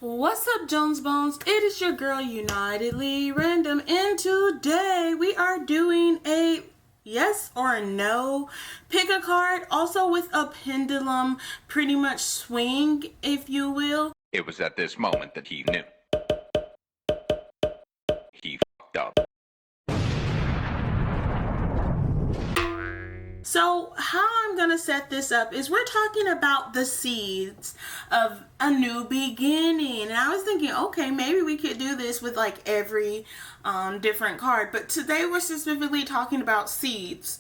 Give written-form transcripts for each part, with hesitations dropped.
What's up, Jones Bones? It is your girl, Unitedly Random, and today we are doing a yes or no pick a card, also with a pendulum pretty much swing, if you will. It was at this moment that he knew. He fucked up. So how I'm going to set this up is we're talking about the seeds of a new beginning. And I was thinking, okay, maybe we could do this with like every different card. But today we're specifically talking about seeds.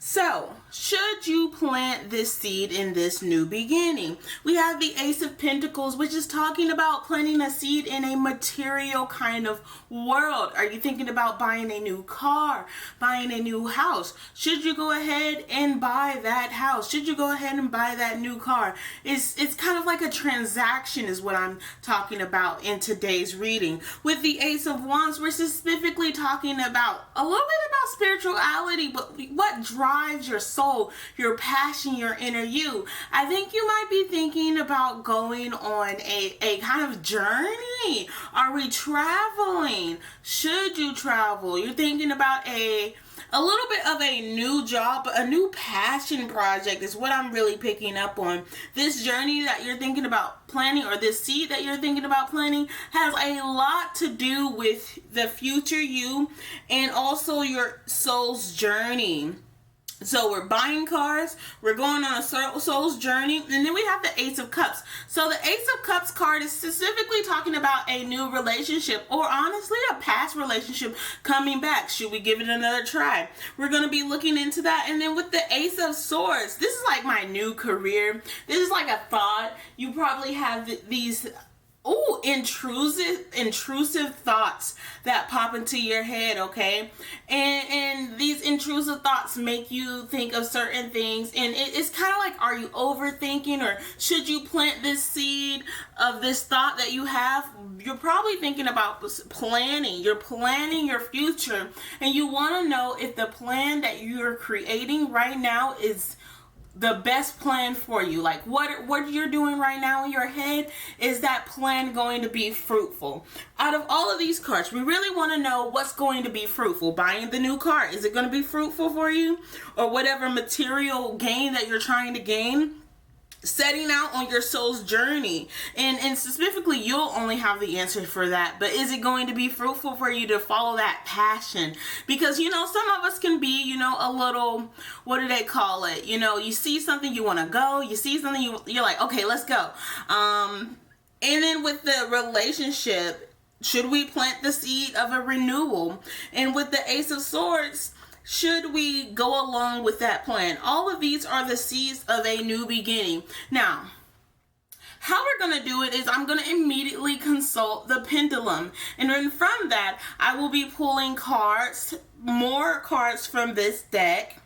So, should you plant this seed in this new beginning? We have the Ace of Pentacles, which is talking about planting a seed in a material kind of world. Are you thinking about buying a new car, buying a new house? Should you go ahead and buy that house? Should you go ahead and buy that new car? It's kind of like a transaction is what I'm talking about in today's reading. With the Ace of Wands, we're specifically talking about a little bit about spirituality, but what drives your soul, your passion, your inner you. I think you might be thinking about going on a kind of journey. Are we traveling? Should you travel? You're thinking about a little bit of a new job, a new passion project is what I'm really picking up on. This journey that you're thinking about planting, or this seed that you're thinking about planting, has a lot to do with the future you and also your soul's journey. So we're buying cars, we're going on a soul's journey, and then we have the Ace of Cups. So the Ace of Cups card is specifically talking about a new relationship, or honestly a past relationship coming back. Should we give it another try? We're going to be looking into that. And then with the Ace of Swords, this is like my new career. This is like a thought. You probably have these intrusive thoughts that pop into your head, okay? And these intrusive thoughts make you think of certain things, and it's kind of like, are you overthinking, or should you plant this seed of this thought that you have? You're probably thinking about planning. You're planning your future, and you want to know if the plan that you're creating right now is the best plan for you. Like what you're doing right now in your head, is that plan going to be fruitful? Out of all of these cards, we really want to know what's going to be fruitful. Buying the new car, is it going to be fruitful for you? Or whatever material gain that you're trying to gain? Setting out on your soul's journey, and specifically you'll only have the answer for that, but is it going to be fruitful for you to follow that passion? Because some of us can be a little, what do they call it, you see something, you want to go, you see something, you're like, okay, let's go. And then with the relationship, should we plant the seed of a renewal? And with the Ace of Swords, should we go along with that plan? All of these are the seeds of a new beginning. Now, how we're going to do it is I'm going to immediately consult the pendulum. And then from that, I will be pulling cards, more cards from this deck.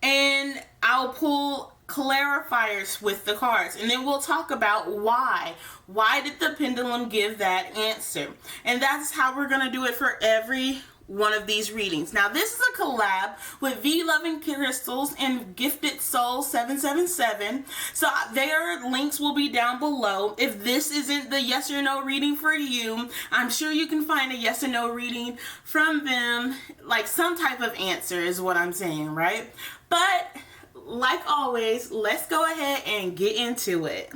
And I'll pull clarifiers with the cards. And then we'll talk about why. Why did the pendulum give that answer? And that's how we're going to do it for every one of these readings. Now, this is a collab with V-Loving Crystals and GiftedSoul777. So their links will be down below. If this isn't the yes or no reading for you, I'm sure you can find a yes or no reading from them. Like some type of answer is what I'm saying, right? But like always, let's go ahead and get into it.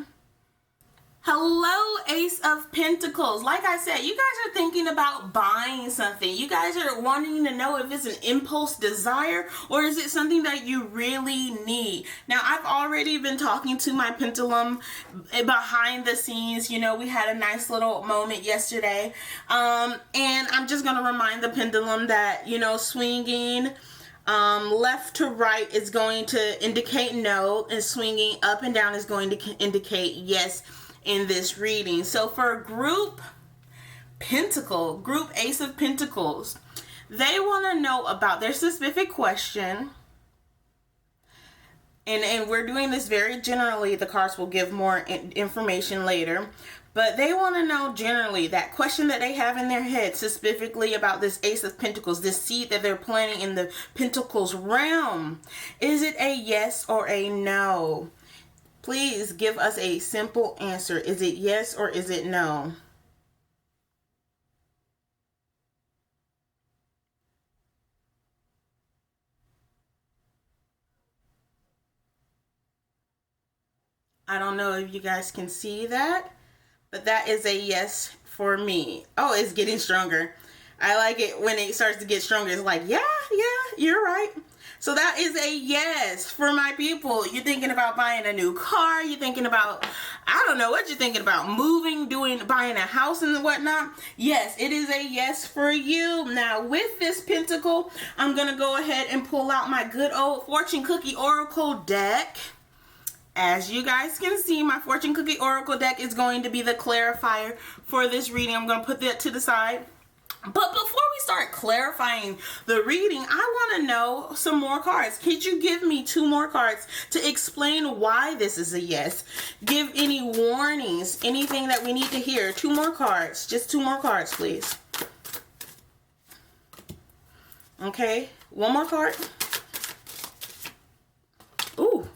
Hello, Ace of Pentacles. Like I said, you guys are thinking about buying something. You guys are wanting to know if it's an impulse desire or is it something that you really need. Now, I've already been talking to my pendulum behind the scenes. We had a nice little moment yesterday. And I'm just going to remind the pendulum that, swinging left to right is going to indicate no, and swinging up and down is going to indicate yes in this reading. So for group Ace of Pentacles, they want to know about their specific question, and we're doing this very generally. The cards will give more information later, but they want to know generally that question that they have in their head, specifically about this Ace of Pentacles, this seed that they're planting in the Pentacles realm. Is it a yes or a no? Please give us a simple answer. Is it yes or is it no? I don't know if you guys can see that, but that is a yes for me. Oh, it's getting stronger. I like it when it starts to get stronger. It's like, yeah, you're right. So that is a yes for my people. You're thinking about buying a new car. You're thinking about, I don't know what you're thinking about, moving, buying a house and whatnot. Yes, it is a yes for you. Now with this pentacle, I'm going to go ahead and pull out my good old fortune cookie oracle deck. As you guys can see, my fortune cookie oracle deck is going to be the clarifier for this reading. I'm going to put that to the side. But before we start clarifying the reading, I want to know some more cards. Could you give me 2 more cards to explain why this is a yes? Give any warnings, anything that we need to hear. 2 more cards. Just 2 more cards, please. Okay, 1 more card. Ooh.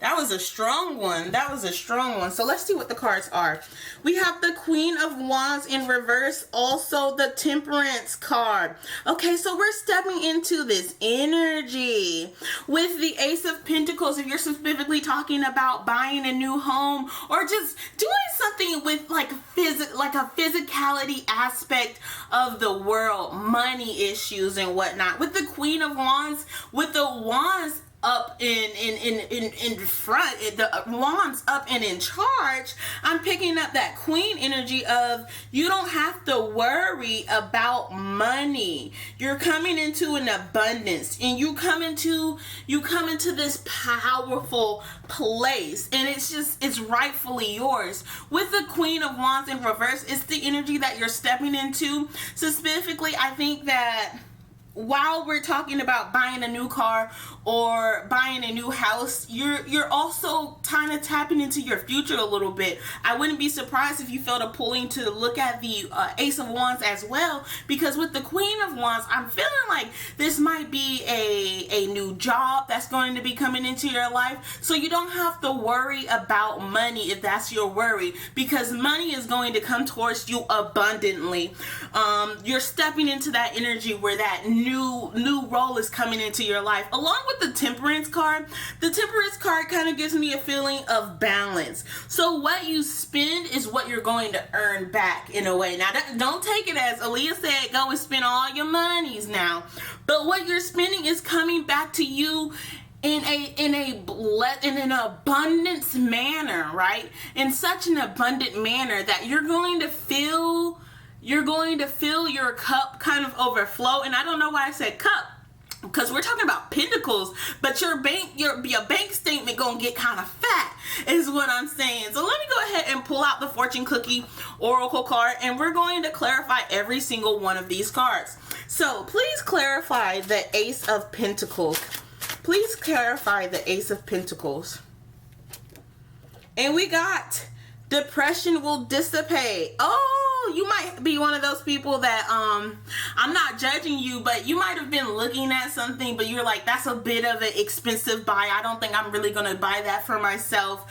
That was a strong one. That was a strong one. So let's see what the cards are. We have the Queen of Wands in reverse. Also the Temperance card. Okay, so we're stepping into this energy. With the Ace of Pentacles, if you're specifically talking about buying a new home or just doing something with like a physicality aspect of the world, money issues and whatnot. With the Queen of Wands, with the Wands up in front, the wands up and in charge, I'm picking up that queen energy of you don't have to worry about money. You're coming into an abundance and you come into this powerful place and it's rightfully yours. With the Queen of Wands in reverse, it's the energy that you're stepping into. So specifically, I think that while we're talking about buying a new car or buying a new house, you're also kind of tapping into your future a little bit. I wouldn't be surprised if you felt a pulling to look at the Ace of Wands as well, because with the Queen of Wands, I'm feeling like this might be a new job that's going to be coming into your life. So you don't have to worry about money if that's your worry, because money is going to come towards you abundantly. You're stepping into that energy where that new role is coming into your life. Along with the Temperance card, the Temperance card kind of gives me a feeling of balance. So what you spend is what you're going to earn back in a way. Now, don't take it as Alia said, go and spend all your monies now. But what you're spending is coming back to you in an abundance manner, right? In such an abundant manner that you're going to feel your cup kind of overflow. And I don't know why I said cup, because we're talking about pentacles, but your bank statement gonna get kind of fat is what I'm saying. So let me go ahead and pull out the fortune cookie oracle card, and we're going to clarify every single one of these cards. So please clarify the Ace of Pentacles. Please clarify the Ace of Pentacles. And we got depression will dissipate. Oh, you might be one of those people that I'm not judging you, but you might have been looking at something, but you're like, that's a bit of an expensive buy. I don't think I'm really gonna buy that for myself.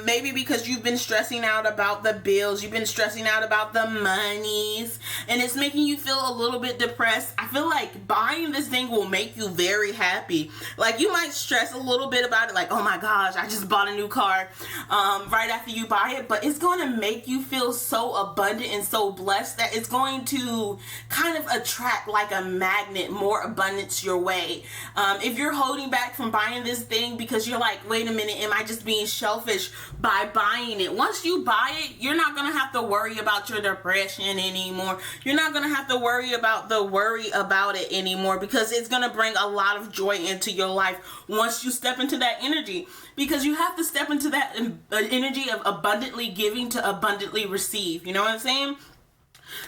Maybe because you've been stressing out about the bills, you've been stressing out about the monies, and it's making you feel a little bit depressed. I feel like buying this thing will make you very happy. Like, you might stress a little bit about it, like, oh my gosh, I just bought a new car right after you buy it, but it's going to make you feel so abundant and so blessed that it's going to kind of attract like a magnet more abundance your way. If you're holding back from buying this thing because you're like, wait a minute, am I just being selfish by buying it? Once you buy it, you're not going to have to worry about your depression anymore. You're not going to have to worry about it anymore, because it's going to bring a lot of joy into your life once you step into that energy. Because you have to step into that energy of abundantly giving to abundantly receive. You know what I'm saying?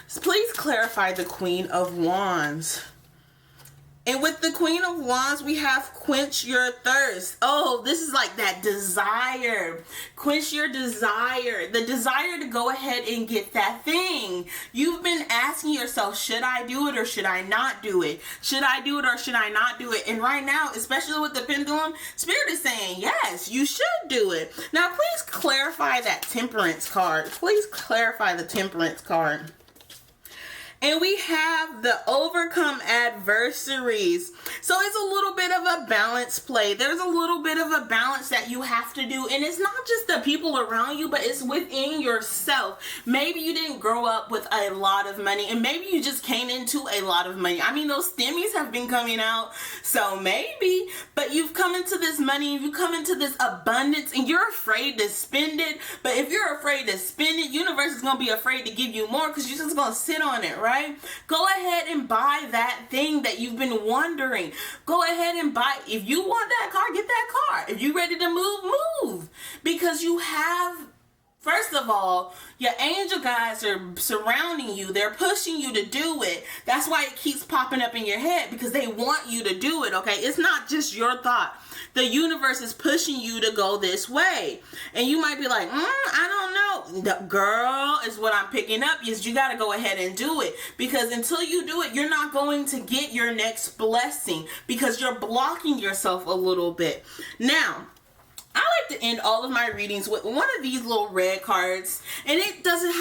So please clarify the Queen of Wands. And with the Queen of Wands, we have quench your thirst. Oh, this is like that desire. Quench your desire. The desire to go ahead and get that thing. You've been asking yourself, should I do it or should I not do it? Should I do it or should I not do it? And right now, especially with the pendulum, Spirit is saying, yes, you should do it. Now, please clarify that Temperance card. Please clarify the Temperance card. And we have the overcome adversaries. So it's a little bit of a balance play. There's a little bit of a balance that you have to do. And it's not just the people around you, but it's within yourself. Maybe you didn't grow up with a lot of money, and maybe you just came into a lot of money. I mean, those stimmies have been coming out. So maybe, but you've come into this money, you've come into this abundance, and you're afraid to spend it. But if you're afraid to spend it, universe is going to be afraid to give you more because you're just going to sit on it, right? Go ahead and buy that thing that you've been wondering. Go ahead and buy. If you want that car, get that car. If you're ready to move, move. Because you have, first of all, your angel guys are surrounding you. They're pushing you to do it. That's why it keeps popping up in your head, because they want you to do it, okay? It's not just your thought. The universe is pushing you to go this way. And you might be like, I don't know. The girl, is what I'm picking up is you got to go ahead and do it. Because until you do it, you're not going to get your next blessing, because you're blocking yourself a little bit. Now, I like to end all of my readings with one of these little red cards, and it doesn't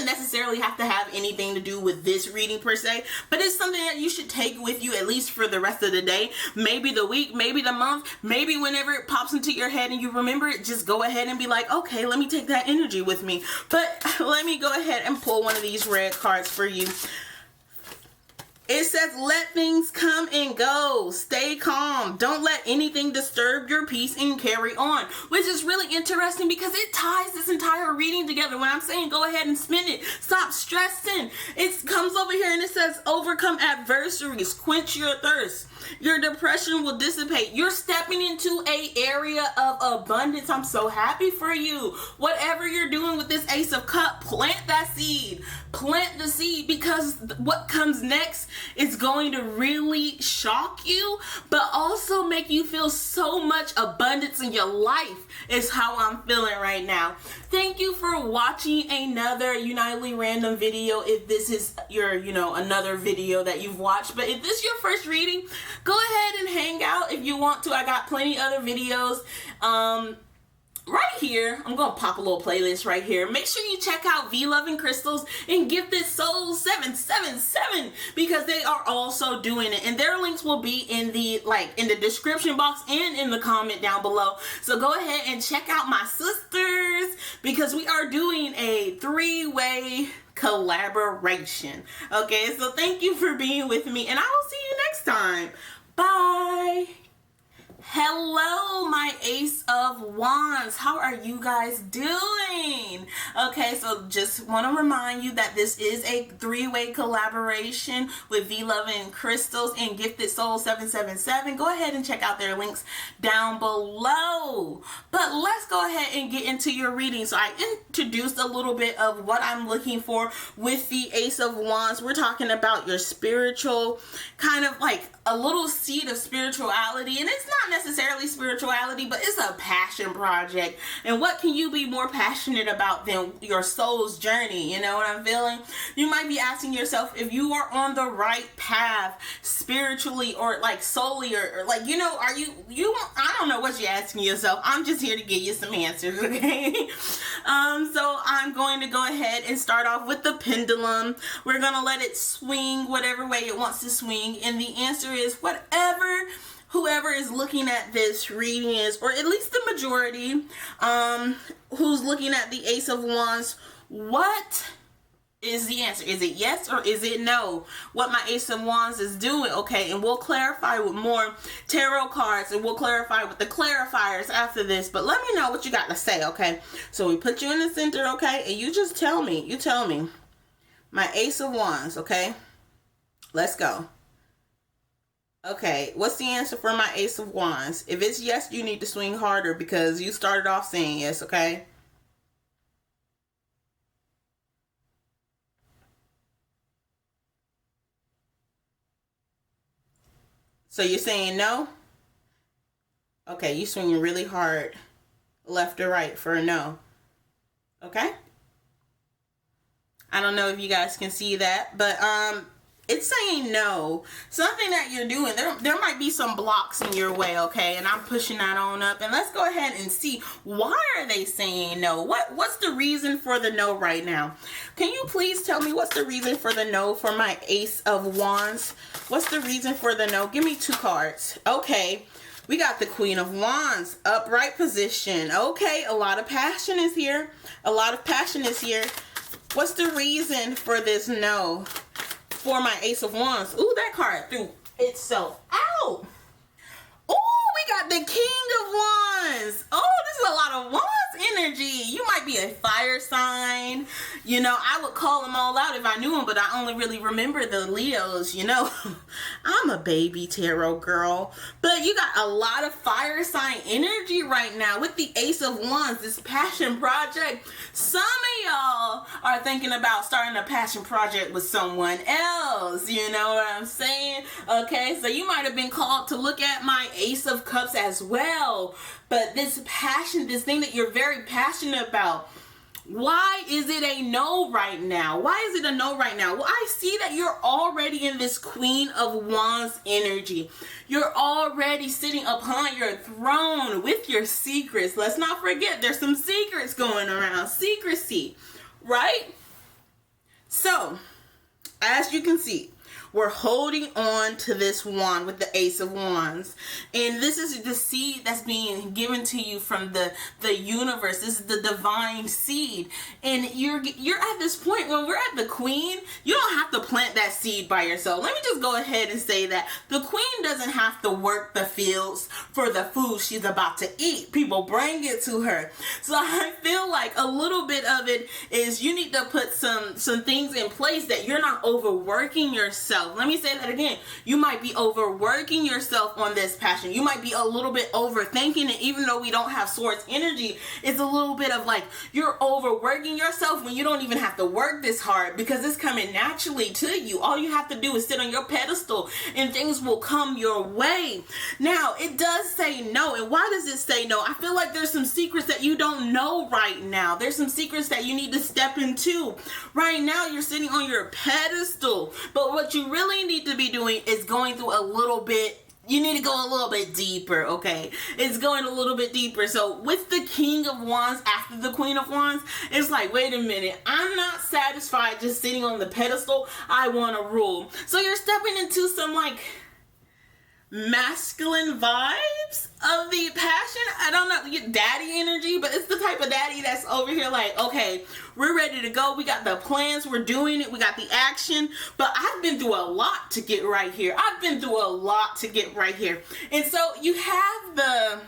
necessarily have to have anything to do with this reading per se, but it's something that you should take with you at least for the rest of the day, maybe the week, maybe the month, maybe whenever it pops into your head and you remember it, just go ahead and be like, okay, let me take that energy with me. But let me go ahead and pull one of these red cards for you. It says, let things come and go. Stay calm. Don't let anything disturb your peace and carry on. Which is really interesting because it ties this entire reading together. When I'm saying go ahead and spend it, stop stressing. It comes over here and it says, overcome adversaries. Quench your thirst. Your depression will dissipate. You're stepping into an area of abundance. I'm so happy for you. Whatever you're doing with this Ace of Cups, plant that seed. Plant the seed, because what comes next is going to really shock you, but also make you feel so much abundance in your life is how I'm feeling right now. Thank you for watching another Unitedly Random video. If this is your, another video that you've watched, but if this is your first reading, go ahead and hang out if you want to. I got plenty other videos. Right here, I'm going to pop a little playlist right here. Make sure you check out V-Love and Crystals and GiftedSoul777 because they are also doing it. And their links will be in the description box and in the comment down below. So go ahead and check out my sisters because we are doing a 3-way collaboration. Okay, so thank you for being with me and I will see you next time. Bye. Hello, my Ace of Wands. How are you guys doing? Okay, so just want to remind you that this is a 3-way collaboration with V-Love and Crystals and GiftedSoul777. Go ahead and check out their links down below. But let's go ahead and get into your reading. So I introduced a little bit of what I'm looking for with the Ace of Wands. We're talking about your spiritual, kind of like a little seed of spirituality, and it's not necessarily spirituality, but it's a passion project. And what can you be more passionate about than your soul's journey? You know what I'm feeling? You might be asking yourself if you are on the right path spiritually or like soully or like, are you I don't know what you're asking yourself. I'm just here to give you some answers, okay? So I'm going to go ahead and start off with the pendulum. We're going to let it swing whatever way it wants to swing, and the answer is whoever is looking at this reading is, or at least the majority who's looking at the Ace of Wands, what is the answer? Is it yes or is it no? What my Ace of Wands is doing, okay? And we'll clarify with more tarot cards and we'll clarify with the clarifiers after this, but let me know what you got to say, okay? So we put you in the center, okay? And you just tell me, my Ace of Wands, okay? Let's go. Okay, what's the answer for my Ace of Wands? If it's yes, you need to swing harder because you started off saying yes, okay? So you're saying no? Okay, you swinging really hard left or right for a no. Okay? I don't know if you guys can see that, but it's saying no. Something that you're doing, there might be some blocks in your way, okay? And I'm pushing that on up. And let's go ahead and see, why are they saying no? What's the reason for the no right now? Can you please tell me what's the reason for the no for my Ace of Wands? What's the reason for the no? Give me 2 cards. Okay. We got the Queen of Wands, upright position. Okay, a lot of passion is here. A lot of passion is here. What's the reason for this no for my Ace of Wands? Ooh, that card threw itself out. Oh, we got the King of Wands. Oh, this is a lot of Wands energy. You might be a fire sign. You know, I would call them all out if I knew them, but I only really remember the Leos, you know. I'm a baby tarot girl. But you got a lot of fire sign energy right now with the Ace of Wands, this passion project. Some of y'all are thinking about starting a passion project with someone else. You know what I'm saying? Okay, so you might have been called to look at my Ace of Cups as well. But this passion, this thing that you're very passionate about, why is it a no right now? Why is it a no right now? Well, I see that you're already in this Queen of Wands energy. You're already sitting upon your throne with your secrets. Let's not forget, there's some secrets going around. Secrecy, right? So, as you can see, we're holding on to this wand with the Ace of Wands. And this is the seed that's being given to you from the universe. This is the divine seed. And you're at this point, when we're at the Queen, you don't have to plant that seed by yourself. Let me just go ahead and say that. The Queen doesn't have to work the fields for the food she's about to eat. People bring it to her. So I feel like a little bit of it is you need to put some things in place that you're not overworking yourself. Let me say that again. You might be overworking yourself on this passion. You might be a little bit overthinking it, even though we don't have Swords energy. It's a little bit of like you're overworking yourself when you don't even have to work this hard because it's coming naturally to you. All you have to do is sit on your pedestal and things will come your way. Now, it does say no. And why does it say no? I feel like there's some secrets that you don't know right now. There's some secrets that you need to step into. Right now, you're sitting on your pedestal. But what you really need to be doing is going through a little bit. You need to go a little bit deeper, okay? It's going a little bit deeper. So with the King of Wands after the Queen of Wands, it's like, wait a minute. I'm not satisfied just sitting on the pedestal. I want to rule. So you're stepping into some like masculine vibes of the passion. I don't know, daddy energy, but it's the type of daddy that's over here like, okay, we're ready to go. We got the plans, we're doing it, we got the action. But I've been through a lot to get right here. I've been through a lot to get right here. And so you have that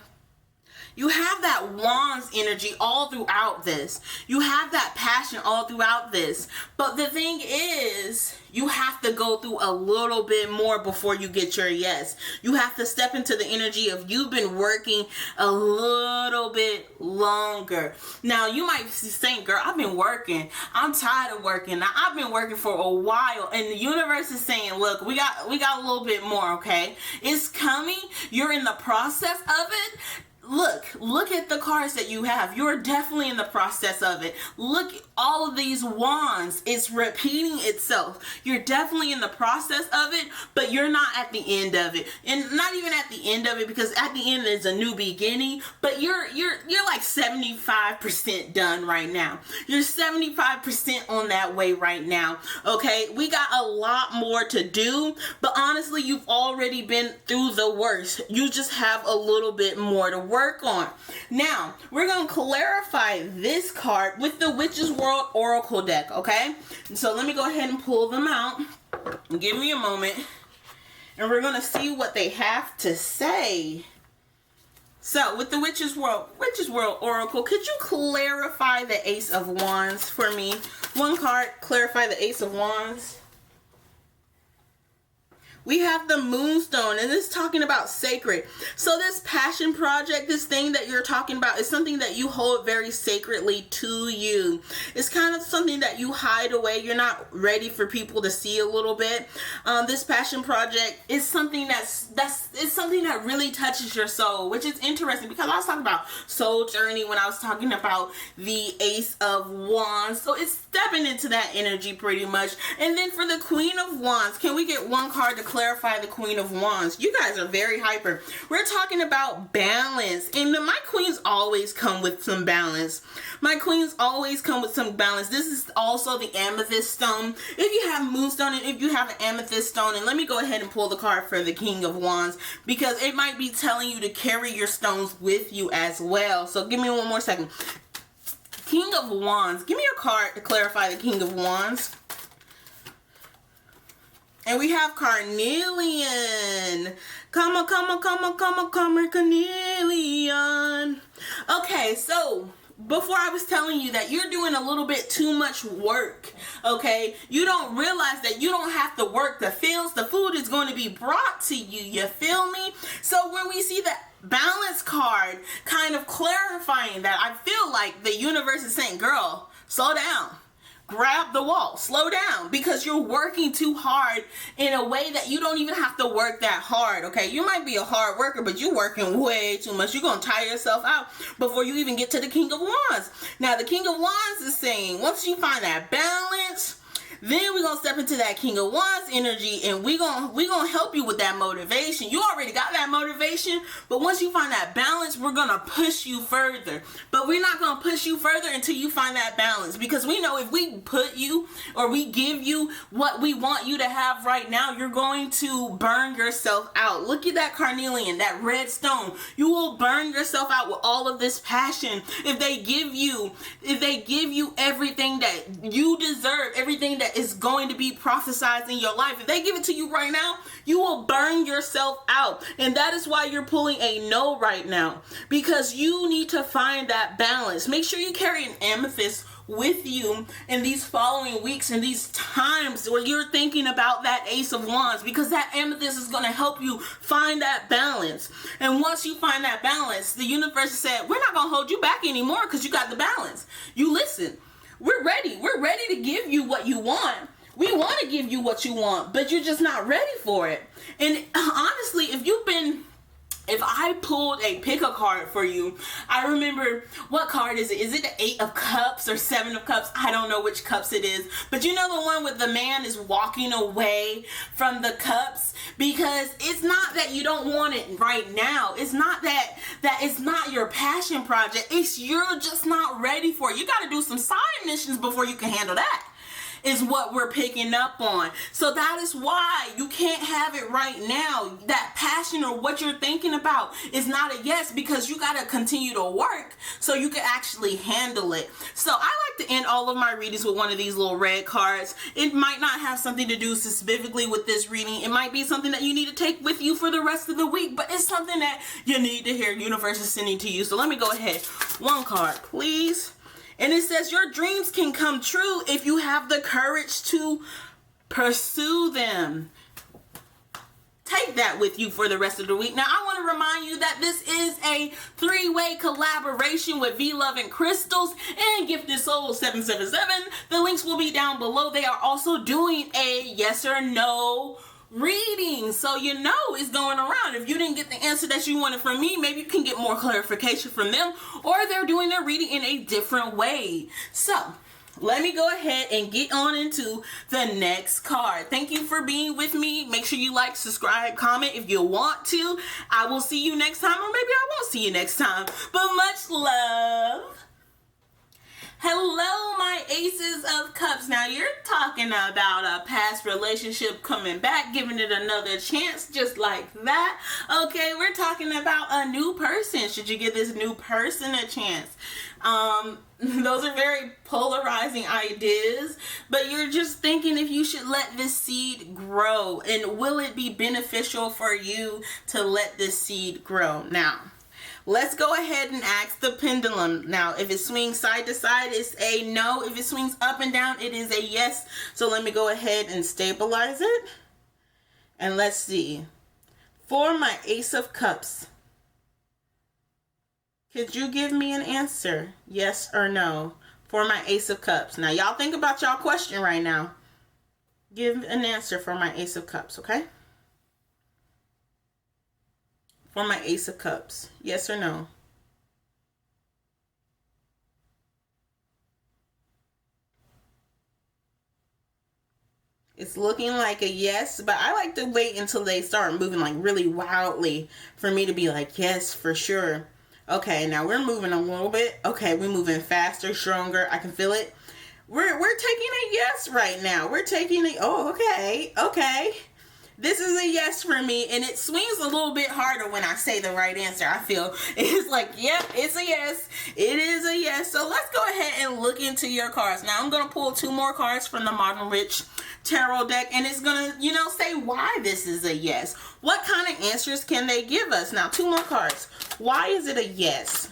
Wands energy all throughout this. You have that passion all throughout this. But the thing is, you have to go through a little bit more before you get your yes. You have to step into the energy of you've been working a little bit longer. Now, you might be saying, girl, I've been working. I'm tired of working. Now, I've been working for a while. And the universe is saying, look, we got a little bit more, okay? It's coming. You're in the process of it. Look at the cards that you have. You're definitely in the process of it. Look, all of these wands, it's repeating itself. You're definitely in the process of it, but you're not at the end of it. And not even at the end of it, because at the end there's a new beginning, but you're like 75% done right now. You're 75% on that way right now. Okay, we got a lot more to do, but honestly, you've already been through the worst. You just have a little bit more to work on. Now, we're going to clarify this card with the Witch's World Oracle deck, okay? So let me go ahead and pull them out. Give me a moment. And we're going to see what they have to say. So, with the Witch's World Oracle, could you clarify the Ace of Wands for me? One card, clarify the Ace of Wands. we have the Moonstone, and it's talking about sacred. So this passion project, this thing that you're talking about, is something that you hold very sacredly to you. It's kind of something that you hide away. You're not ready for people to see a little bit. This passion project is something it's something that really touches your soul, which is interesting because I was talking about soul journey when I was talking about the Ace of Wands. So it's stepping into that energy pretty much. And then for the Queen of Wands, can we get one card to clarify the Queen of Wands? You guys are very hyper. We're talking about balance, and my queens always come with some balance. My queens always come with some balance. This is also the amethyst stone. If you have moonstone and if you have an amethyst stone, and let me go ahead and pull the card for the King of Wands because it might be telling you to carry your stones with you as well. So give me one more second. King of Wands, give me a card to clarify the King of Wands. And we have Carnelian. Come on, Carnelian. Okay, so before I was telling you that you're doing a little bit too much work, okay? You don't realize that you don't have to work the fields. The food is going to be brought to you. You feel me? So when we see the balance card kind of clarifying that, I feel like the universe is saying, girl, slow down. Grab the wall, slow down, because you're working too hard in a way that you don't even have to work that hard, okay? You might be a hard worker, but you're working way too much. You're going to tire yourself out before you even get to the King of Wands. Now, the King of Wands is saying, once you find that balance, then we're going to step into that King of Wands energy, and we're gonna help you with that motivation. You already got that motivation, but once you find that balance, we're going to push you further. But we're not going to push you further until you find that balance, because we know if we put you or we give you what we want you to have right now, you're going to burn yourself out. Look at that carnelian, that red stone. You will burn yourself out with all of this passion. If they give you everything that you deserve, everything that is going to be prophesized in your life, if they give it to you right now, you will burn yourself out. And that is why you're pulling a no right now, because you need to find that balance. Make sure you carry an amethyst with you in these following weeks and these times where you're thinking about that Ace of Wands, because that amethyst is going to help you find that balance. And once you find that balance, the universe said, we're not going to hold you back anymore because you got the balance. You listen. We're ready to give you what you want. We want to give you what you want, but you're just not ready for it. And honestly, if I pulled pick a card for you, I remember, what card is it? Is it the 8 of Cups or 7 of Cups? I don't know which cups it is. But you know the one with the man is walking away from the cups? Because it's not that you don't want it right now. It's not that it's not your passion project. It's you're just not ready for it. You got to do some side missions before you can handle that, is what we're picking up on. So that is why you can't have it right now. That passion or what you're thinking about is not a yes, because you got to continue to work so you can actually handle it. So I like to end all of my readings with one of these little red cards. It might not have something to do specifically with this reading. It might be something that you need to take with you for the rest of the week, but it's something that you need to hear. Universe is sending to you. So let me go ahead. One card, please. And it says your dreams can come true if you have the courage to pursue them. Take that with you for the rest of the week. Now, I want to remind you that this is a 3-way collaboration with V-Love and Crystals and GiftedSoul777. The links will be down below. They are also doing a yes or no reading, so you know it's going around. If you didn't get the answer that you wanted from me, maybe you can get more clarification from them, or they're doing their reading in a different way. So let me go ahead and get on into the next card. Thank you for being with me. Make sure you like, subscribe, comment if you want to. I will see you next time, or maybe I won't see you next time, but much love. Hello, my Aces of Cups. Now, you're talking about a past relationship coming back, giving it another chance, just like that. Okay, we're talking about a new person. Should you give this new person a chance? Those are very polarizing ideas, but you're just thinking if you should let this seed grow, and will it be beneficial for you to let this seed grow? Now, let's go ahead and ask the pendulum. Now, if it swings side to side, it's a no. If it swings up and down, it is a yes. So let me go ahead and stabilize it. And let's see. For my Ace of Cups, could you give me an answer? Yes or no? For my Ace of Cups. Now, y'all think about y'all question right now. Give an answer for my Ace of Cups, okay? For my Ace of Cups. Yes or no? It's looking like a yes, but I like to wait until they start moving like really wildly for me to be like, yes, for sure. Okay, now we're moving a little bit. Okay, we're moving faster, stronger. I can feel it. We're taking a yes right now. We're taking a, oh, okay. This is a yes for me, and it swings a little bit harder when I say the right answer. I feel it's like, yep, it's a yes. It is a yes. So let's go ahead and look into your cards. Now I'm going to pull 2 more cards from the Modern Witch Tarot deck, and it's going to, say why this is a yes. What kind of answers can they give us? Now, 2 more cards. Why is it a yes?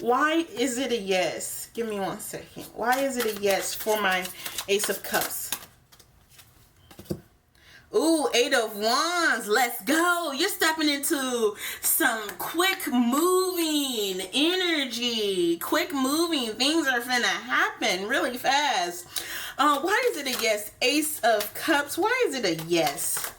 Why is it a yes? Give me 1 second. Why is it a yes for my Ace of Cups? Ooh, 8 of Wands. Let's go. You're stepping into some quick moving energy. Quick moving. Things are finna happen really fast. Why is it a yes? Ace of Cups. Why is it a yes?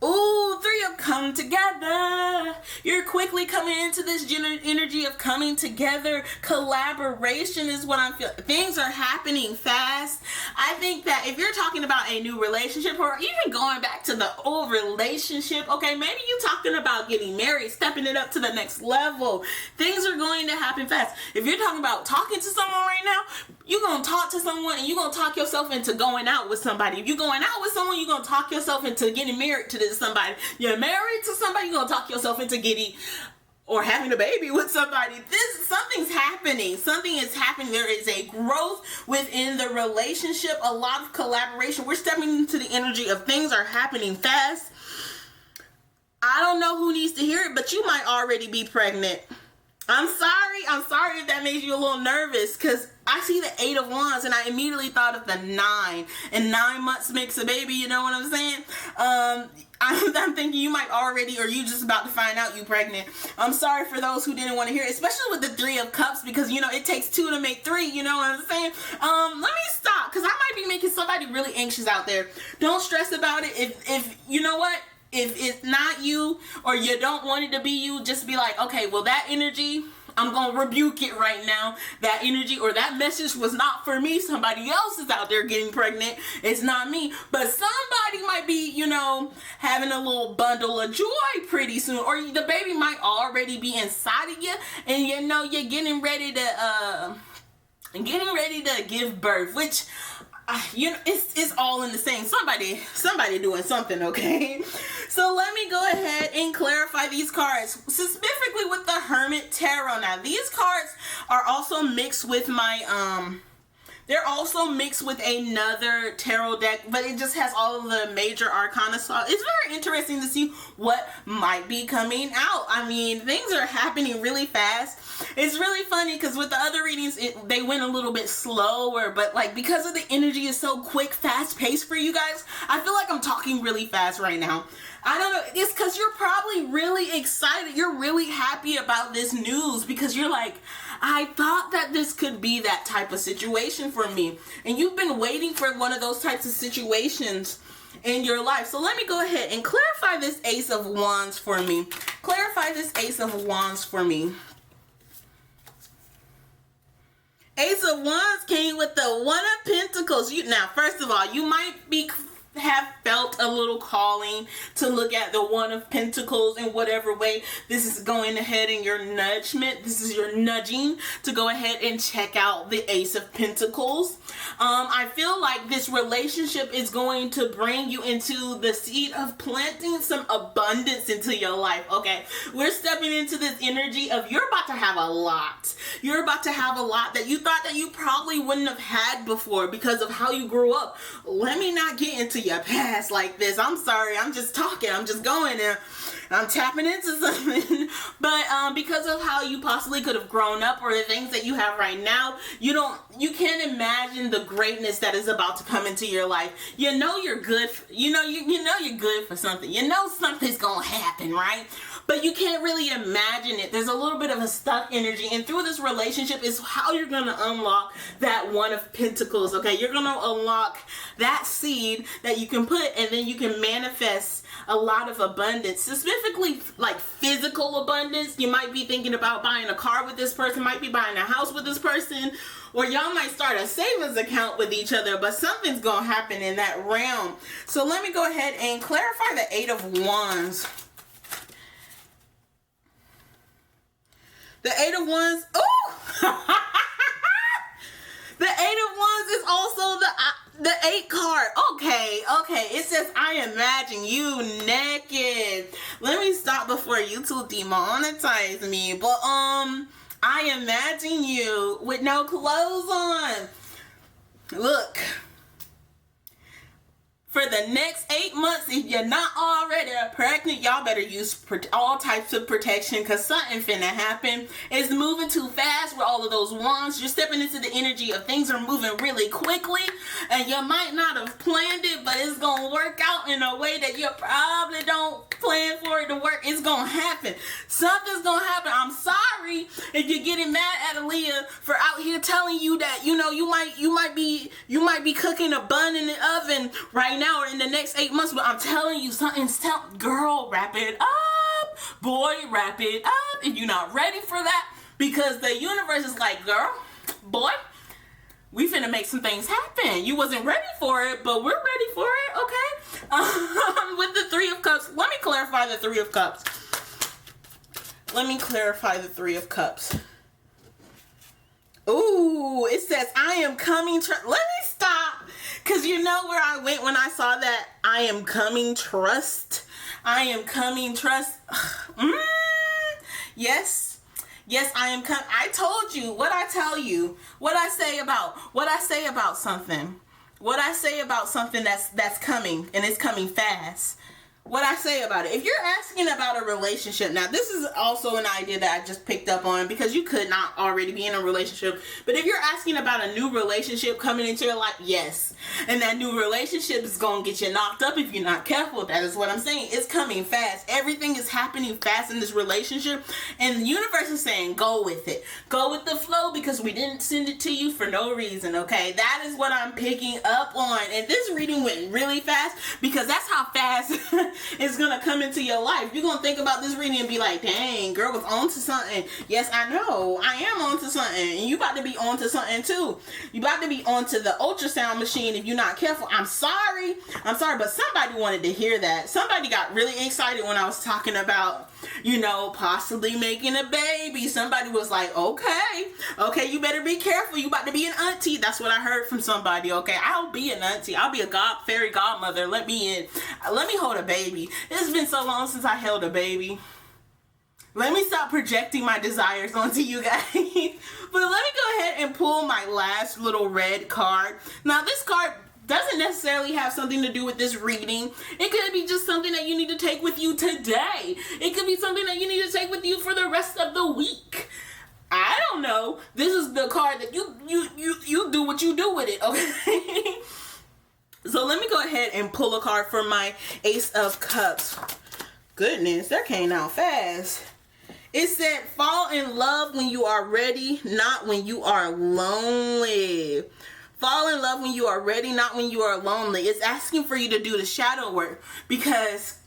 Ooh, 3 of Come Together. You're quickly coming into this energy of coming together. Collaboration is what I'm feeling. Things are happening fast. I think that if you're talking about a new relationship or even going back to the old relationship, okay, maybe you're talking about getting married, stepping it up to the next level. Things are going to happen fast. If you're talking about talking to someone right now, you're going to talk to someone and you're going to talk yourself into going out with somebody. If you're going out with someone, you're going to talk yourself into getting married to somebody. You're married to somebody, you're going to talk yourself into getting or having a baby with somebody. Something's happening. Something is happening. There is a growth within the relationship, a lot of collaboration. We're stepping into the energy of things are happening fast. I don't know who needs to hear it, but you might already be pregnant. I'm sorry if that made you a little nervous, because I see the 8 of Wands and I immediately thought of the 9, and 9 months makes a baby, you know what I'm saying? I'm thinking you might already, or you just about to find out you pregnant. I'm sorry for those who didn't want to hear it, especially with the 3 of Cups, because it takes 2 to make 3, you know what I'm saying? Let me stop, because I might be making somebody really anxious out there. Don't stress about it. If you know what? If it's not you or you don't want it to be you, just be like, okay, well, that energy, I'm going to rebuke it right now. That energy or that message was not for me. Somebody else is out there getting pregnant. It's not me. But somebody might be, having a little bundle of joy pretty soon. Or the baby might already be inside of you. And you're getting ready to give birth, which... it's all in the same. Somebody doing something, okay? So let me go ahead and clarify these cards, specifically with the Hermit Tarot. Now, these cards are also mixed with my, they're also mixed with another tarot deck, but it just has all of the major arcana. So it's very interesting to see what might be coming out. I mean, things are happening really fast. It's really funny because with the other readings, they went a little bit slower, but because of the energy is so quick, fast paced for you guys, I feel like I'm talking really fast right now. I don't know. It's because you're probably really excited. You're really happy about this news because you're like, I thought that this could be that type of situation for me. And you've been waiting for one of those types of situations in your life. So let me go ahead and clarify this Ace of Wands for me. Clarify this Ace of Wands for me. Ace of Wands came with the 1 of Pentacles. Now, first of all, you might have felt a little calling to look at the 1 of Pentacles in whatever way. This is going ahead in your nudgement. This is your nudging to go ahead and check out the Ace of Pentacles. I feel like this relationship is going to bring you into the seed of planting some abundance into your life, okay? We're stepping into this energy of you're about to have a lot. You're about to have a lot that you thought that you probably wouldn't have had before because of how you grew up. Let me not get into your past like this. I'm sorry. I'm just talking. I'm just going there. I'm tapping into something. But because of how you possibly could have grown up or the things that you have right now, you can't imagine the greatness that is about to come into your life. You know you're good. You know you're good for something. You know something's gonna happen, right? But you can't really imagine it. There's a little bit of a stuck energy. And through this relationship is how you're going to unlock that One of Pentacles, okay? You're going to unlock that seed that you can put, and then you can manifest a lot of abundance, specifically like physical abundance. You might be thinking about buying a car with this person, might be buying a house with this person, or y'all might start a savings account with each other, but something's going to happen in that realm. So let me go ahead and clarify the Eight of Wands. The Eight of Wands, ooh! The Eight of Wands is also the 8 card. Okay. It says, I imagine you naked. Let me stop before you two demonetize me. But, I imagine you with no clothes on. Look. For the next 8 months, if you're not already pregnant, y'all better use all types of protection, because something finna happen. It's moving too fast with all of those wands. You're stepping into the energy of things are moving really quickly, and you might not have planned it, but it's gonna work out in a way that you probably don't plan for it to work. It's gonna happen. Something's gonna happen. I'm sorry if you're getting mad at Alia for out here telling you that, you know, you might be cooking a bun in the oven right now or in the next 8 months, but I'm telling you, girl, wrap it up. Boy, wrap it up. If you're not ready for that, because the universe is like, girl, boy, we finna make some things happen. You wasn't ready for it, but we're ready for it, okay? With the Three of Cups, let me clarify the Three of Cups. Ooh, it says, I am coming. Let me stop. Because you know where I went when I saw that I am coming trust. I am coming trust. Yes, I am coming. I told you what I tell you. What I say about something. What I say about something that's coming, and it's coming fast. What I say about it. If you're asking about a relationship, now this is also an idea that I just picked up on, because you could not already be in a relationship, but if you're asking about a new relationship coming into your life, yes, and that new relationship is going to get you knocked up if you're not careful. That is what I'm saying. It's coming fast. Everything is happening fast in this relationship, and the universe is saying, go with it. Go with the flow, because we didn't send it to you for no reason, okay? That is what I'm picking up on, and this reading went really fast, because that's how fast it's gonna come into your life. You're gonna think about this reading and be like, dang, girl was on to something. Yes, I know, I am on to something, and you about to be on to something too. You about to be on to the ultrasound machine if you're not careful. I'm sorry, but somebody wanted to hear that. Somebody got really excited when I was talking about, you know, possibly making a baby. Somebody was like, okay, you better be careful. You about to be an auntie. That's what I heard from somebody. Okay, I'll be an auntie. I'll be a fairy godmother. Let me in. Let me hold a baby. It's been so long since I held a baby. Let me stop projecting my desires onto you guys. But let me go ahead and pull my last little red card. Now, this card doesn't necessarily have something to do with this reading. It could be just something that you need to take with you today. It could be something that you need to take with you for the rest of the week. I don't know. This is the card that you do what you do with it, okay? So let me go ahead and pull a card for my Ace of Cups. Goodness, that came out fast. It said, fall in love when you are ready, not when you are lonely. Fall in love when you are ready, not when you are lonely. It's asking for you to do the shadow work, because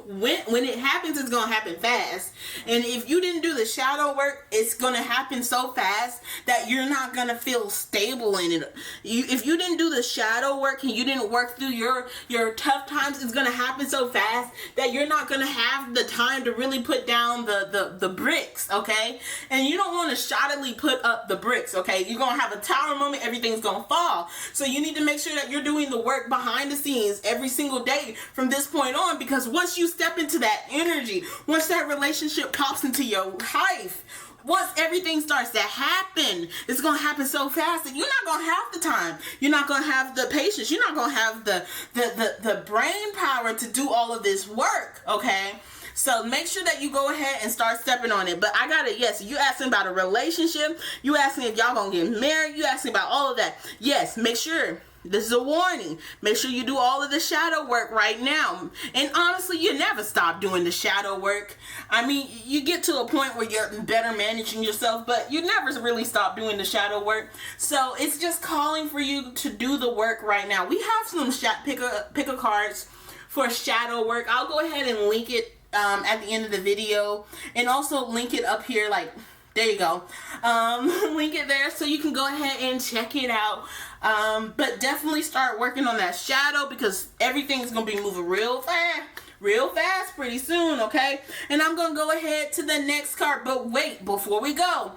when it happens, it's going to happen fast. And if you didn't do the shadow work, it's going to happen so fast that you're not going to feel stable in it. If you didn't do the shadow work and you didn't work through your tough times, it's going to happen so fast that you're not going to have the time to really put down the bricks, okay? And you don't want to shoddily put up the bricks, okay? You're going to have a tower moment, everything's going to fall. So you need to make sure that you're doing the work behind the scenes every single day from this point on, because once you step into that energy, once that relationship pops into your life, once everything starts to happen, it's going to happen so fast that you're not going to have the time. You're not going to have the patience. You're not going to have the brain power to do all of this work, okay? So make sure that you go ahead and start stepping on it. But I got it. Yes, you asking about a relationship. You asking if y'all going to get married. You asking about all of that. Yes, make sure. This is a warning. Make sure you do all of the shadow work right now. And honestly, you never stop doing the shadow work. I mean, you get to a point where you're better managing yourself, but you never really stop doing the shadow work. So it's just calling for you to do the work right now. We have some pick a cards for shadow work. I'll go ahead and link it at the end of the video, and also link it up here, like, there you go. Link it there so you can go ahead and check it out. But definitely start working on that shadow, because everything's going to be moving real fast pretty soon, okay? And I'm going to go ahead to the next card. But wait, before we go,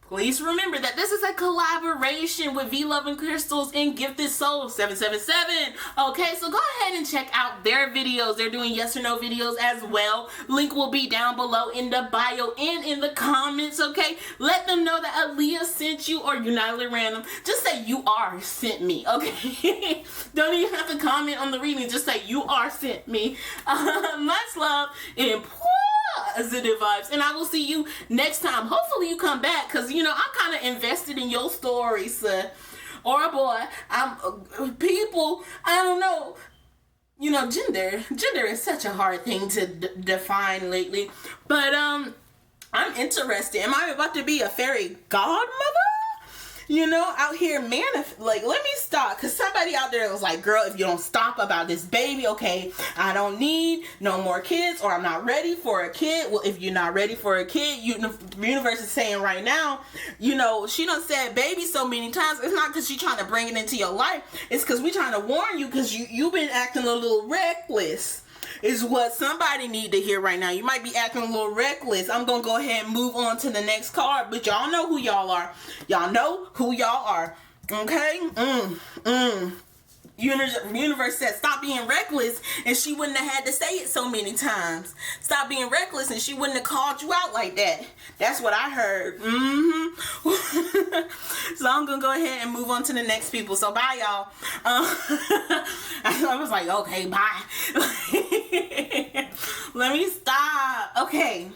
please remember that this is a collaboration with V-Love and Crystals and GiftedSoul777. Okay, so go ahead and check out their videos. They're doing yes or no videos as well. Link will be down below in the bio and in the comments, okay? Let them know that Alia sent you, or United Random. Just say you are sent me, okay? Don't even have to comment on the reading. Just say you are sent me. Much love and positive vibes, and I will see you next time. Hopefully you come back, because you know I'm kind of invested in your story, sir or boy. I'm people, I don't know, you know, gender is such a hard thing to define lately, but I'm interested. Am I about to be a fairy godmother? You know, out here, like, let me stop, because somebody out there was like, girl, if you don't stop about this baby, okay, I don't need no more kids, or I'm not ready for a kid. Well, if you're not ready for a kid, the universe is saying right now, you know, she done said baby so many times. It's not because she's trying to bring it into your life. It's because we're trying to warn you, because you've been acting a little reckless. Is what somebody need to hear right now. You might be acting a little reckless. I'm going to go ahead and move on to the next card. But y'all know who y'all are. Y'all know who y'all are. Okay? Universe said stop being reckless, and she wouldn't have had to say it so many times. Stop being reckless, and she wouldn't have called you out like that. That's what I heard. So I'm gonna go ahead and move on to the next people. So bye, y'all. I was like, okay, bye. Let me stop. Okay.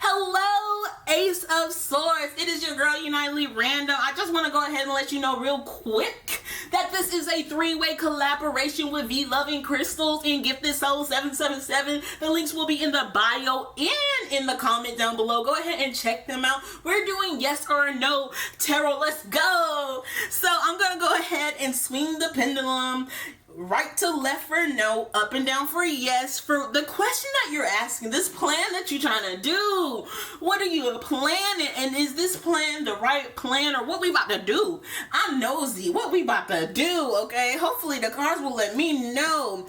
Hello, Ace of Swords. It is your girl, United Random. I just want to go ahead and let you know real quick that this is a three-way collaboration with V-Love and Crystals and GiftedSoul777. The links will be in the bio and in the comment down below. Go ahead and check them out. We're doing yes or no tarot. Let's go. So I'm going to go ahead and swing the pendulum. Right to left for no, up and down for yes. For the question that you're asking, this plan that you're trying to do, what are you planning? And is this plan the right plan, or what we about to do? I'm nosy. What we about to do, okay? Hopefully the cards will let me know,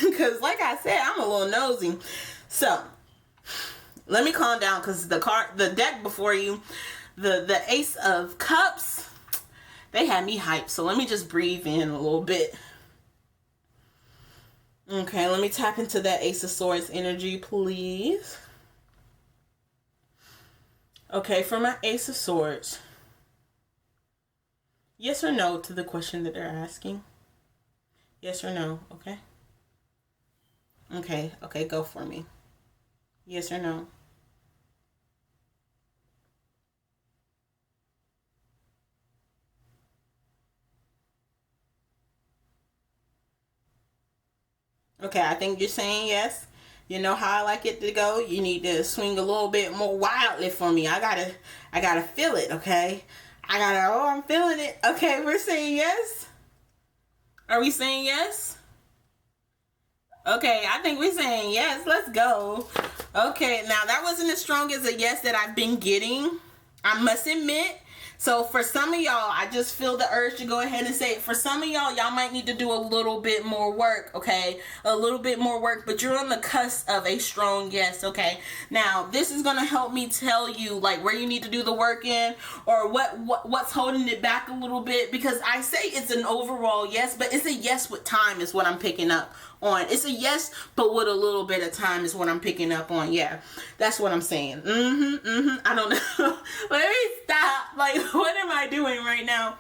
because like I said, I'm a little nosy. So let me calm down, because the deck before you, the Ace of Cups, they had me hyped. So let me just breathe in a little bit. Okay, let me tap into that Ace of Swords energy, please. Okay, for my Ace of Swords, yes or no to the question that they're asking? Yes or no, okay? Okay, go for me. Yes or no? Okay, I think you're saying yes. You know how I like it to go. You need to swing a little bit more wildly for me. I gotta feel it, okay? I'm feeling it. Okay, we're saying yes. Are we saying yes? Okay, I think we're saying yes. Let's go. Okay, now that wasn't as strong as a yes that I've been getting. I must admit, So for some of y'all, I just feel the urge to go ahead and say it. For some of y'all, y'all might need to do a little bit more work, okay? A little bit more work, but you're on the cusp of a strong yes, okay? Now, this is going to help me tell you, like, where you need to do the work in, or what's holding it back a little bit, because I say it's an overall yes, but it's a yes with time is what I'm picking up on. It's a yes, but with a little bit of time is what I'm picking up on. Yeah, that's what I'm saying. I don't know. Let me stop. Like, what am I doing right now?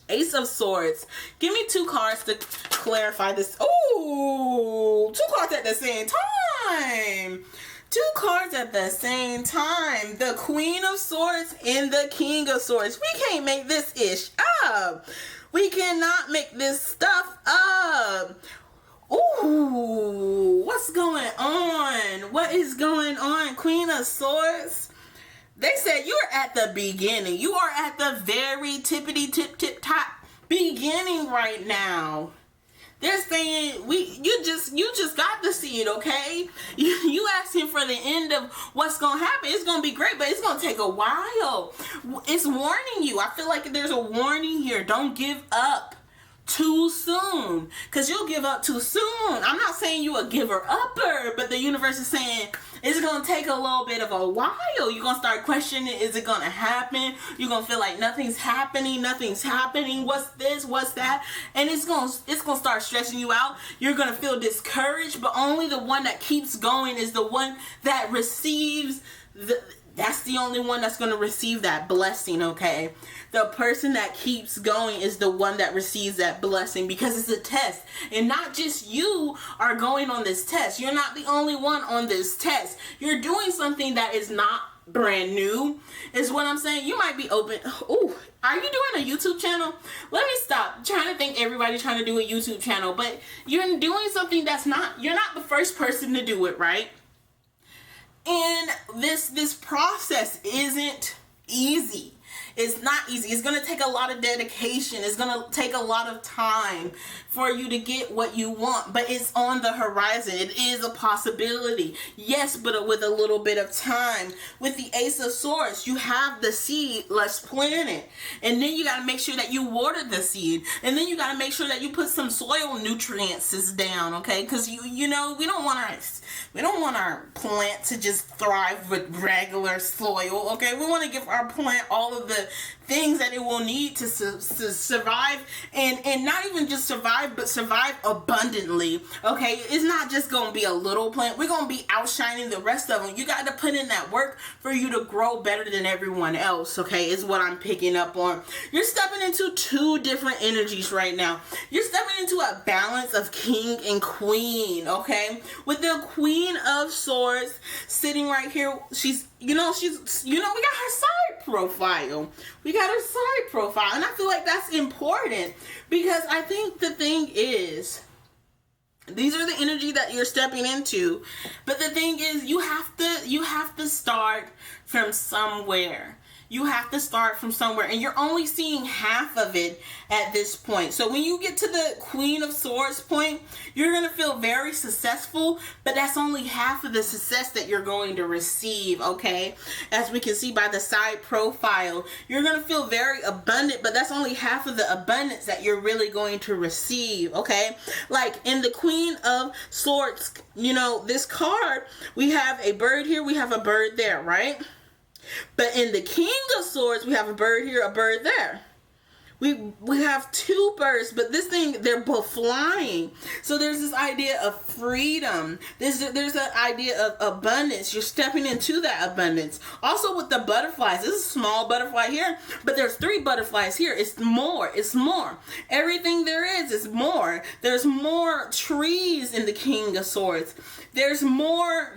Ace of Swords. Give me 2 cards to clarify this. Ooh, 2 cards at the same time. 2 cards at the same time. The Queen of Swords and the King of Swords. We can't make this ish up. We cannot make this stuff up. Ooh, what's going on? What is going on? Queen of Swords. They said you're at the beginning. You are at the very tippity tip top beginning right now. They're saying you just got to see it, okay? You asking for the end of what's gonna happen. It's gonna be great, but it's gonna take a while. It's warning you. I feel like there's a warning here. Don't give up too soon, because you'll give up too soon. I'm not saying you a giver upper, but the universe is saying it's gonna take a little bit of a while. You're gonna start questioning, is it gonna happen? You're gonna feel like nothing's happening, what's this, what's that, and it's gonna start stressing you out. You're gonna feel discouraged, but only the one that keeps going is the one that receives that's the only one that's going to receive that blessing, okay? The person that keeps going is the one that receives that blessing, because it's a test. And not just you are going on this test. You're not the only one on this test. You're doing something that is not brand new, is what I'm saying. You might be open. Ooh, are you doing a YouTube channel? Let me stop. I'm trying to think everybody's trying to do a YouTube channel, but you're doing something that's you're not the first person to do it, right? And this process isn't easy. It's not easy. It's going to take a lot of dedication. It's going to take a lot of time for you to get what you want. But it's on the horizon. It is a possibility. Yes, but with a little bit of time. With the Ace of Swords, you have the seed. Let's plant it. And then you got to make sure that you water the seed. And then you got to make sure that you put some soil nutrients down, okay? Because you know, we don't want our plant to just thrive with regular soil, okay? We want to give our plant all of the things that it will need to survive, and not even just survive, but survive abundantly, okay? It's not just going to be a little plant. We're going to be outshining the rest of them. You got to put in that work for you to grow better than everyone else, okay? Is what I'm picking up on. You're stepping into 2 different energies right now. You're stepping into a balance of king and queen, okay? With the Queen of Swords sitting right here, we got her side profile. We got her side profile. And I feel like that's important, because I think the thing is, these are the energy that you're stepping into. But the thing is, you have to start from somewhere. You have to start from somewhere, and you're only seeing half of it at this point. So when you get to the Queen of Swords point, you're going to feel very successful, but that's only half of the success that you're going to receive, okay? As we can see by the side profile, you're going to feel very abundant, but that's only half of the abundance that you're really going to receive, okay? Like in the Queen of Swords, this card, we have a bird here, we have a bird there, right? But in the King of Swords, we have a bird here, a bird there. We have 2 birds, but this thing, they're both flying. So there's this idea of freedom. There's an idea of abundance. You're stepping into that abundance. Also with the butterflies, this is a small butterfly here, but there's 3 butterflies here. It's more. Everything there is more. There's more trees in the King of Swords. There's more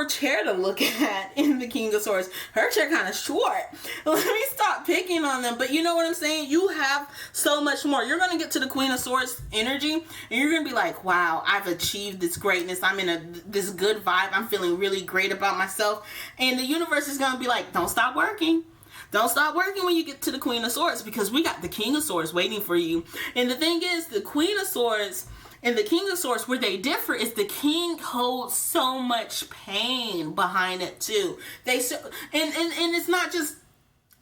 chair to look at in the King of Swords. Her chair kind of short. Let me stop picking on them. But you know what I'm saying? You have so much more. You're going to get to the Queen of Swords energy, and you're going to be like, wow, I've achieved this greatness. I'm in this good vibe. I'm feeling really great about myself. And the universe is going to be like, don't stop working. Don't stop working when you get to the Queen of Swords, because we got the King of Swords waiting for you. And the thing is, the Queen of Swords and the King of Swords, where they differ is the King holds so much pain behind it too. And it's not just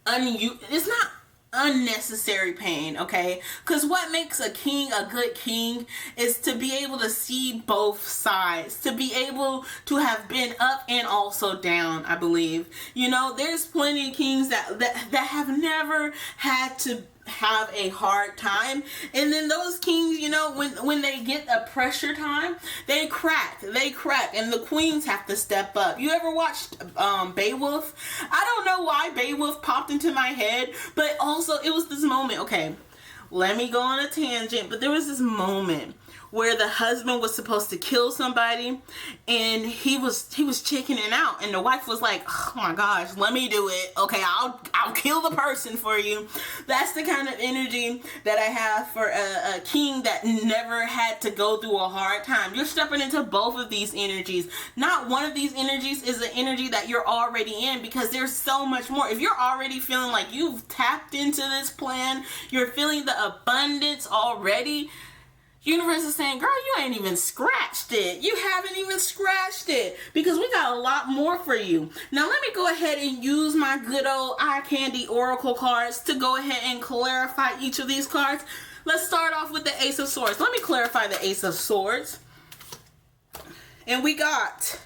it's not unnecessary pain, okay? Because what makes a king a good king is to be able to see both sides, to be able to have been up and also down, I believe. You know, there's plenty of kings that have never had to have a hard time, and then those kings, you know, when they get a pressure time, they crack, and the queens have to step up. You ever watched Beowulf? I don't know why Beowulf popped into my head, but also it was this moment, okay, let me go on a tangent, but there was this moment where the husband was supposed to kill somebody, and he was chickening out, and the wife was like, oh my gosh, let me do it. Okay, I'll kill the person for you. That's the kind of energy that I have for a king that never had to go through a hard time. You're stepping into both of these energies. Not one of these energies is an energy that you're already in, because there's so much more. If you're already feeling like you've tapped into this plan, you're feeling the abundance already, universe is saying, girl, you ain't even scratched it. You haven't even scratched it, because we got a lot more for you. Now, let me go ahead and use my good old eye candy oracle cards to go ahead and clarify each of these cards. Let's start off with the Ace of Swords. Let me clarify the Ace of Swords. And we got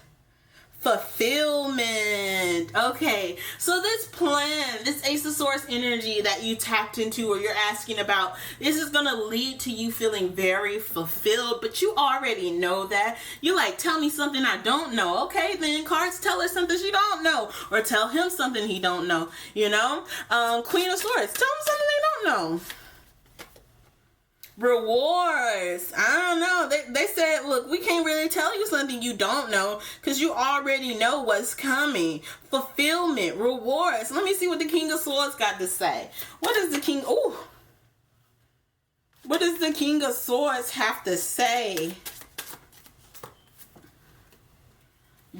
fulfillment. Okay, so this plan, this Ace of Swords energy that you tapped into or you're asking about, this is gonna lead to you feeling very fulfilled, but you already know that. You like, tell me something I don't know. Okay, then cards, tell her something she don't know, or tell him something he don't know, you know? Queen of Swords, tell him something they don't know. Rewards. I don't know. They said, look, we can't really tell you something you don't know, because you already know what's coming. Fulfillment. Rewards. Let me see what the King of Swords got to say. What does the King... Ooh. What does the King of Swords have to say?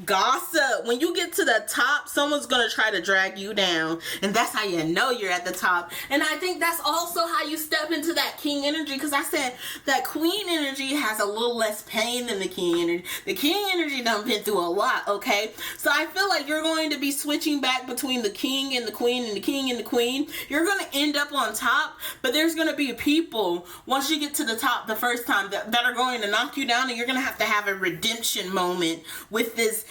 Gossip. When you get to the top, someone's gonna try to drag you down, and that's how you know you're at the top. And I think that's also how you step into that king energy, because I said that queen energy has a little less pain than the king energy. The king energy done been through a lot, okay? So I feel like you're going to be switching back between the king and the queen and the king and the queen. You're gonna end up on top, but there's gonna be people once you get to the top the first time that are going to knock you down, and you're gonna have a redemption moment with this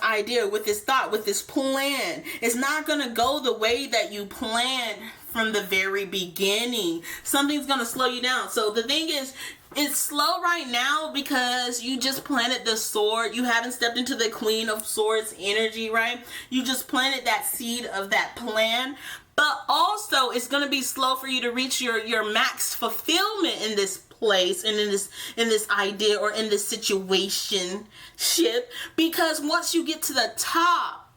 idea, with this thought, with this plan. It's not gonna go the way that you planned from the very beginning. Something's gonna slow you down. So the thing is, it's slow right now because you just planted the sword. You haven't stepped into the Queen of Swords energy, right? You just planted that seed of that plan. But also, it's going to be slow for you to reach your max fulfillment in this place and in this idea or in this situation ship, because once you get to the top,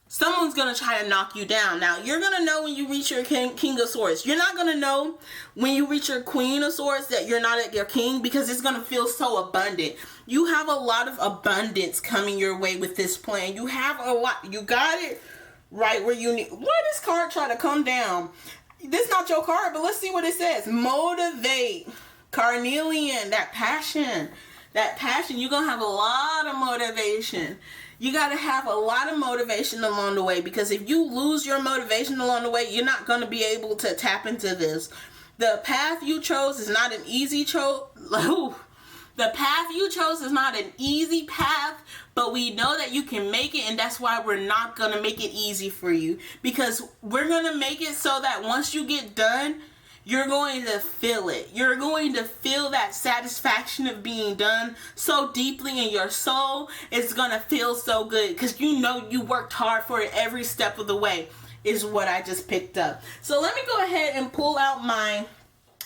someone's going to try to knock you down. Now, you're going to know when you reach your King of Swords. You're not going to know when you reach your Queen of Swords that you're not at your king, because it's going to feel so abundant. You have a lot of abundance coming your way with this plan. You have a lot. You got it right where you need. Why this card try to come down? This is not your card, but let's see what it says. Motivate. Carnelian. That passion. You're going to have a lot of motivation. You got to have a lot of motivation along the way, because if you lose your motivation along the way, you're not going to be able to tap into this. The path you chose is not an easy The path you chose is not an easy path, but we know that you can make it, and that's why we're not going to make it easy for you, because we're going to make it so that once you get done, you're going to feel it. You're going to feel that satisfaction of being done so deeply in your soul. It's going to feel so good, because you know you worked hard for it every step of the way, is what I just picked up. So let me go ahead and pull out my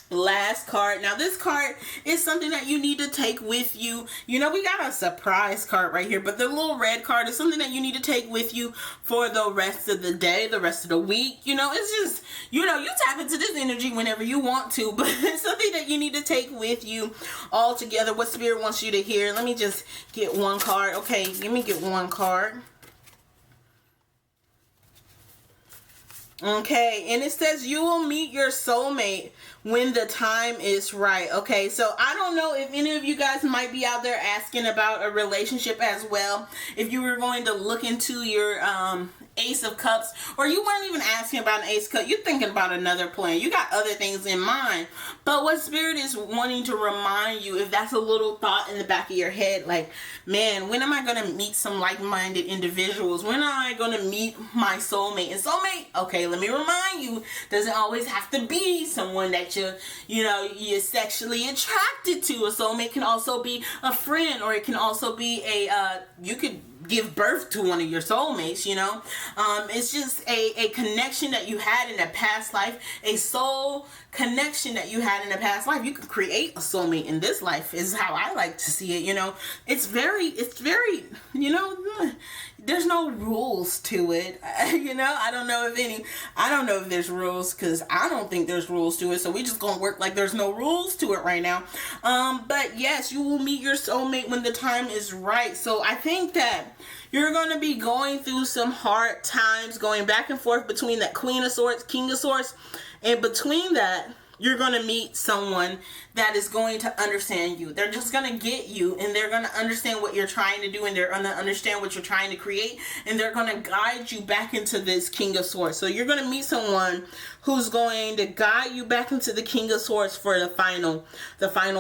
last card. Now, this card is something that you need to take with you. You know, we got a surprise card right here, but the little red card is something that you need to take with you for the rest of the day, the rest of the week. You know, it's just, you know, you tap into this energy whenever you want to, but it's something that you need to take with you all together. What Spirit wants you to hear. Let me just get one card. Okay, let me get one card. Okay, and it says you will meet your soulmate when the time is right. Okay, so I don't know if any of you guys might be out there asking about a relationship as well. If you were going to look into your Ace of Cups, or you weren't even asking about an Ace of Cups, you're thinking about another plan. You got other things in mind. But what Spirit is wanting to remind you, if that's a little thought in the back of your head, like, man, when am I going to meet some like-minded individuals? When am I going to meet my soulmate? And soulmate, okay, let me remind you, doesn't always have to be someone that you're sexually attracted to. A soulmate can also be a friend, or it can also be you could give birth to one of your soulmates, it's just a connection that you had in a past life, a soul connection that you had in a past life. You can create a soulmate in this life, is how I like to see it. It's very there's no rules to it. I don't know if there's rules, because I don't think there's rules to it, so we just gonna work like there's no rules to it right now. But yes, you will meet your soulmate when the time is right. So I think that you're going to be going through some hard times, going back and forth between that Queen of Swords, King of Swords, and between that, you're going to meet someone that is going to understand you. They're just going to get you, and they're going to understand what you're trying to do, and they're going to understand what you're trying to create, and they're going to guide you back into this King of Swords. So you're going to meet someone who's going to guide you back into the King of Swords for the final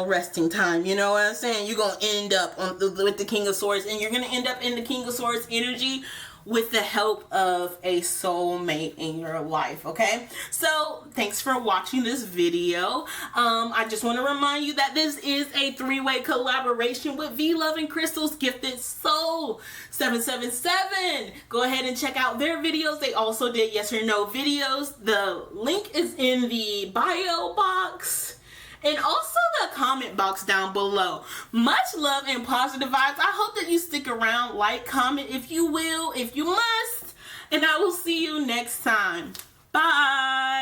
resting time. You know what I'm saying? You're going to end up with the King of Swords, and you're going to end up in the King of Swords energy with the help of a soulmate in your life, okay? So, thanks for watching this video. I just want to remind you that this is a 3-way collaboration with V-Love and Crystals Gifted Soul777. Go ahead and check out their videos. They also did yes or no videos. The link is in the bio box, and also the comment box down below. Much love and positive vibes. I hope that you stick around, like, comment if you will, if you must, and I will see you next time. Bye.